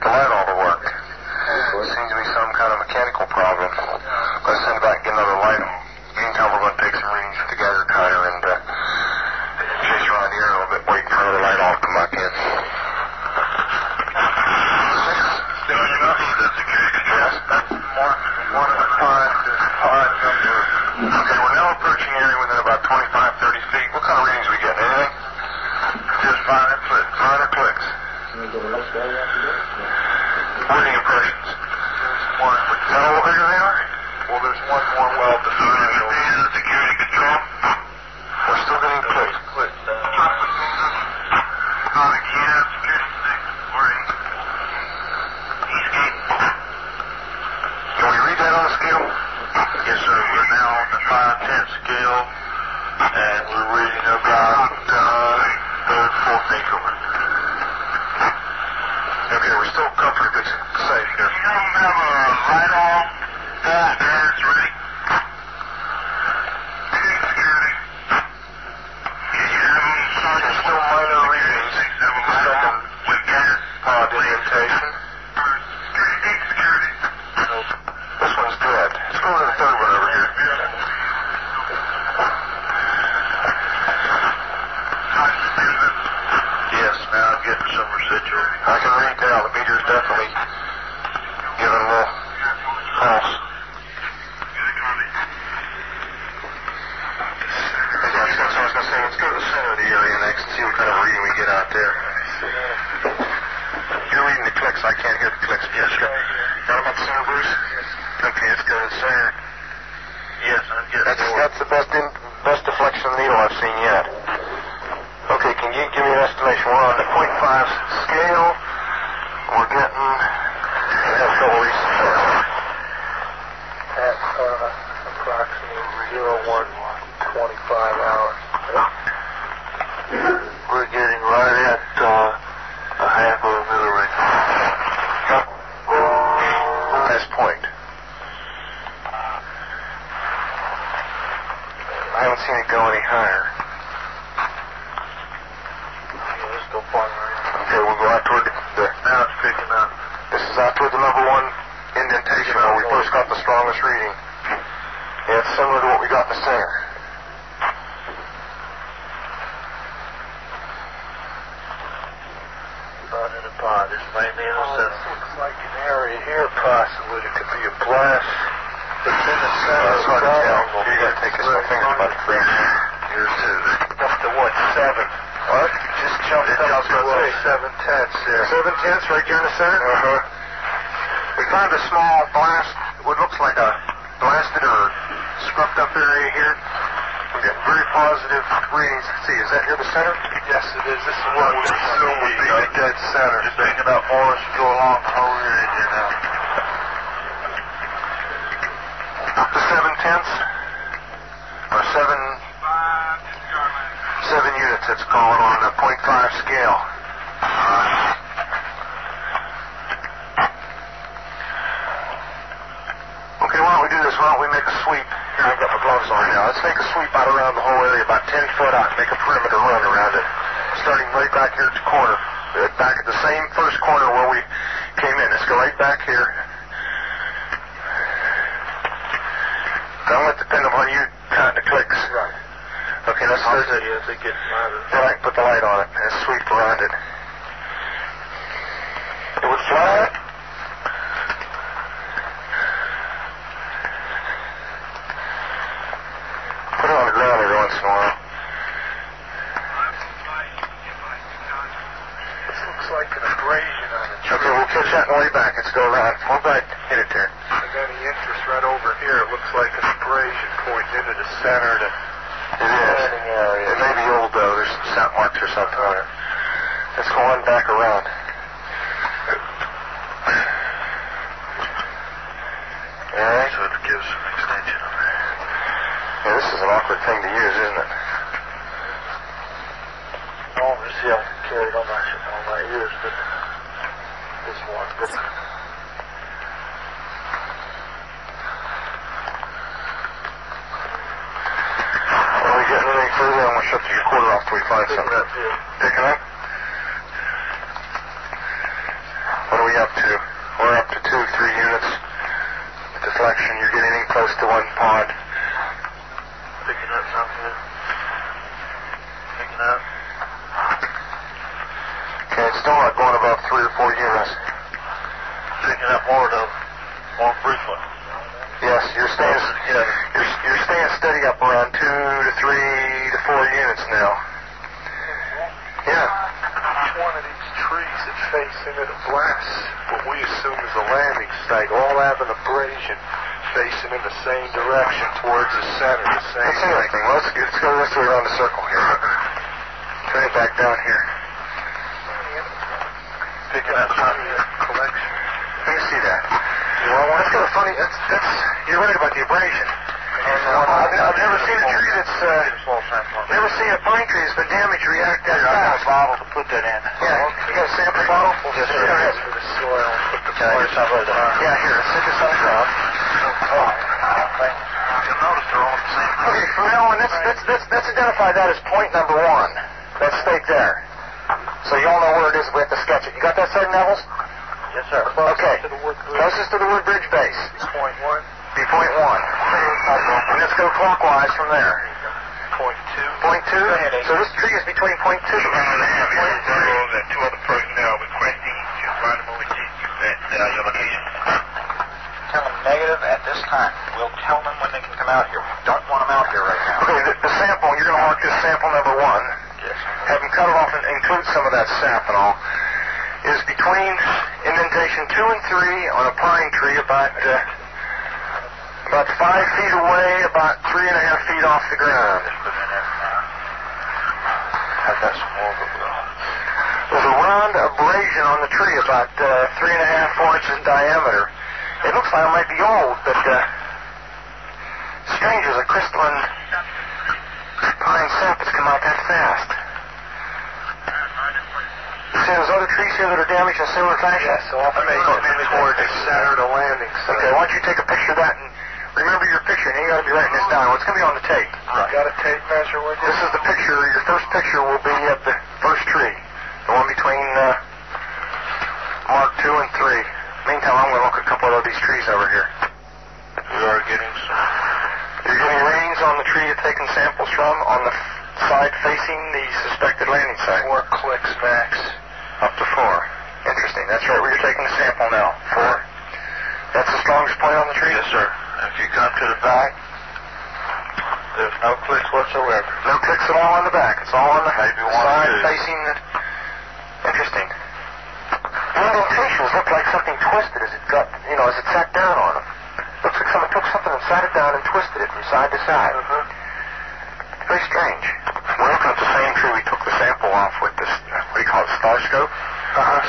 the light all to work. Seems to be some kind of mechanical problem. Let's send it back and get another light on. Meantime, we're going to take some readings with the Geiger counter and chase around here a little bit, waiting for another light all to come back in. Okay, we're now approaching an area within about 25-30 feet. What kind of readings we getting? Anything? Just minor clicks. Minor clicks. Reading impressions. There's one. Is that all bigger they are? Well, there's one more well defined. Security control. We're still getting clicks. Can we read that on the scale? Yes, sir. We're now on the 5/10 scale, and we're reading about third, fourth increment. Okay, we're still comfortably safe here. You don't have a light on? Yeah, it's ready. Security. Can you have them? There's still minor readings. Second with gas pod indentation. Security. This one's dead. Let's go to the third one over here. Yes, now I'm getting some residual. I can read that. The meter's definitely giving a little pulse. That's what I was going to say. Let's go to the center of the area next and see what kind of reading we get out there. You're reading the clicks. I can't hear the clicks. Yes, sir. Got them at the center, Bruce? Okay, let's go to the center. Yes, I'm getting that's the best deflection of the needle I've seen yet. Okay, can you give me an estimation? We're on the 0.5 scale. We're getting a couple reasons at approximately 01:25 hours. We're getting right at a half of a millirad. Last point. I haven't seen it go any higher. Okay, we'll go out toward the... Now it's picking up. This is out toward the number one indentation where we first got the strongest reading. And it's similar to what we got in the center. Not in a pod. It's mainly in the center. This looks like an area here possibly. It could be a blast. It's in the center. It's hard to tell. You got to take this. My finger's about to freeze. Here's two. Up to what? 7. What? Just jumped up to 7/10 there. 7/10 right here in the center? Uh-huh. We found a small blast, what looks like a blasted or scrubbed up area here. We're getting very positive readings. Let's see, is that here the center? Yes, it is. This is what we assume would be the dead center. Just picking up more as we go along the whole area here now. Up to 7/10 or 7 units, it's called, on the 0.5 scale. Okay, why don't we do this? Why don't we make a sweep? Here, I've got my gloves on now. Let's make a sweep out around the whole area, about 10 foot out, make a perimeter run around it. Starting right back here at the corner. Back at the same first corner where we came in. Let's go right back here. Don't let it depend upon you counting the clicks. Right. Okay, let's start it. Right, put the light on it and sweep around it. It would fly. Put it on the ground every once in a while. This looks like an abrasion on it. Okay, we'll catch that on the way back. Let's go around. We'll back, hit it there. And then the interest right over here, it looks like an abrasion pointing into the center. It is. It may be old though. There's some sap marks or something on it. Let's go on back around. Alright. So it gives some extension on there. Yeah, this is an awkward thing to use, isn't it? Oh, let's see, I can carry it on my ears, but this one. Getting anything further, I'm going to shut the recorder off till we find something. Picking up? What are we up to? close to one pond. Picking up something. Picking up. Okay, it's still not going above 3 or 4 units. Picking up more though. More frequent. Yes, you're staying steady up around 2 to 3 to 4 units now. Yeah. Each one of these trees that face into the blast, what we assume is a landing site, all have an abrasion facing in the same direction towards the center. The same. That's interesting. Let's go this way around the circle here. Turn it back down here. Picking up something in the collection. Let me see that. Well, that's kind of funny. You're right about the abrasion. And I've never seen a tree that's never seen a pine tree that's been damaged react that fast. I got a bottle to put that in. Yeah, you got a sample bottle? Yes, sir. Go ahead. For the soil. Put the soil. Yeah, here. Stick this on the ground. Oh. You'll notice they're all the same. Okay, from now on, let's identify that as point number 1. That stake there. So you all know where it is. We have to sketch it. You got that set, Nevels? Yes, sir. Okay. To the wood bridge. Closest to the wood bridge base. Point 1. Be point 1. And let's go clockwise from there. Point 2. Point 2? So this tree is between point 2 and point 3. That 2 other personnel requesting to find them over to your location. Tell them negative at this time. We'll tell them when they can come out here. We don't want them out here right now. Okay, the sample, you're going to mark this sample number 1. Yes. Have them cut it off and include some of that sap and all. Is between indentation 2 and 3 on a pine tree about 5 feet away, about 3.5 feet off the ground. I've got some more, but There's a round abrasion on the tree about 3.5, 4 inches in diameter. It looks like it might be old, but strange, there's a crystalline pine sap that's come out that fast. You see those other trees here that are damaged in similar fashion? yes, so I may go toward the center of the landing site. Okay, why don't you take a picture of that and remember your picture, and you got to be writing this down. It's going to be on the tape. Right. Got a tape measure with you? This is the picture. Your first picture will be of the first tree, the one between mark 2 and 3. Meantime, I'm going to look at a couple of these trees over here. We are getting some. You're getting readings on the tree you're taking samples from on the side facing the suspected landing site. 4 clicks max. Up to 4. Interesting. That's right where you're taking the sample now. 4. That's the strongest point on the tree? Yes, sir. If you come to the back, there's no clicks whatsoever. No clicks at all on the back. It's all on the Maybe one side or two. facing the... Interesting. The indentations look like something twisted as it got, as it sat down on them. Looks like someone took something and sat it down and twisted it from side to side. Very strange. We're looking at the same tree we took the sample off with this, what do you call it, star scope?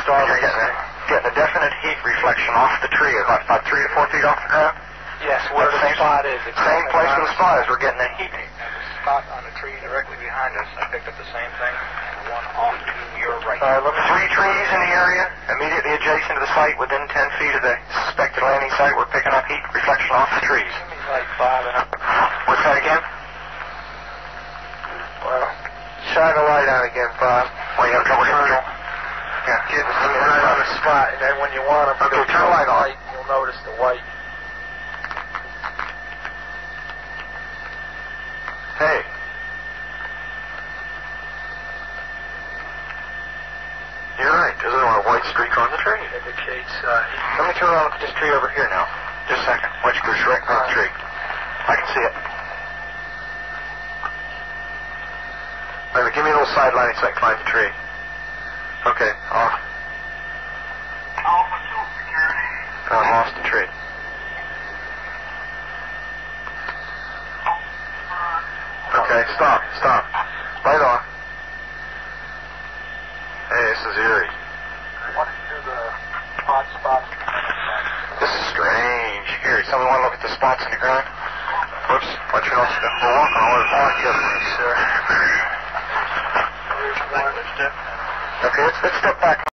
Star You're getting a definite heat reflection off the tree, about 3 to 4 feet off the ground. Yes, where the spot is. Same place where the spot is. We're getting a heat. And the spot on the tree directly behind us, I picked up the same thing, and one off to your right. 3 trees in the area, immediately adjacent to the site, within 10 feet of the suspected landing site. We're picking up heat reflection off the trees. Like 5 and up. What's that again? Well, shine a light on again, Bob. Well, you have trouble here? Yeah, get the right on the spot, and then when you want them, Okay, turn the light on. You'll notice the white. Hey. You're right. There's a white streak on the tree. Indicates Let me turn around and look at this tree over here now. Just a second. White streak right across the tree. I can see it. Wait a minute, give me a little side lighting so I can find the tree. Okay, off. Alpha 2 security. I lost the tree. Okay, stop. Light on. Hey, this is eerie. What is the hot spots? This is strange. Here, someone want to look at the spots in the ground? Whoops, watch your nose. We're walking all over the park, sir. Here's one. Okay, let's step back.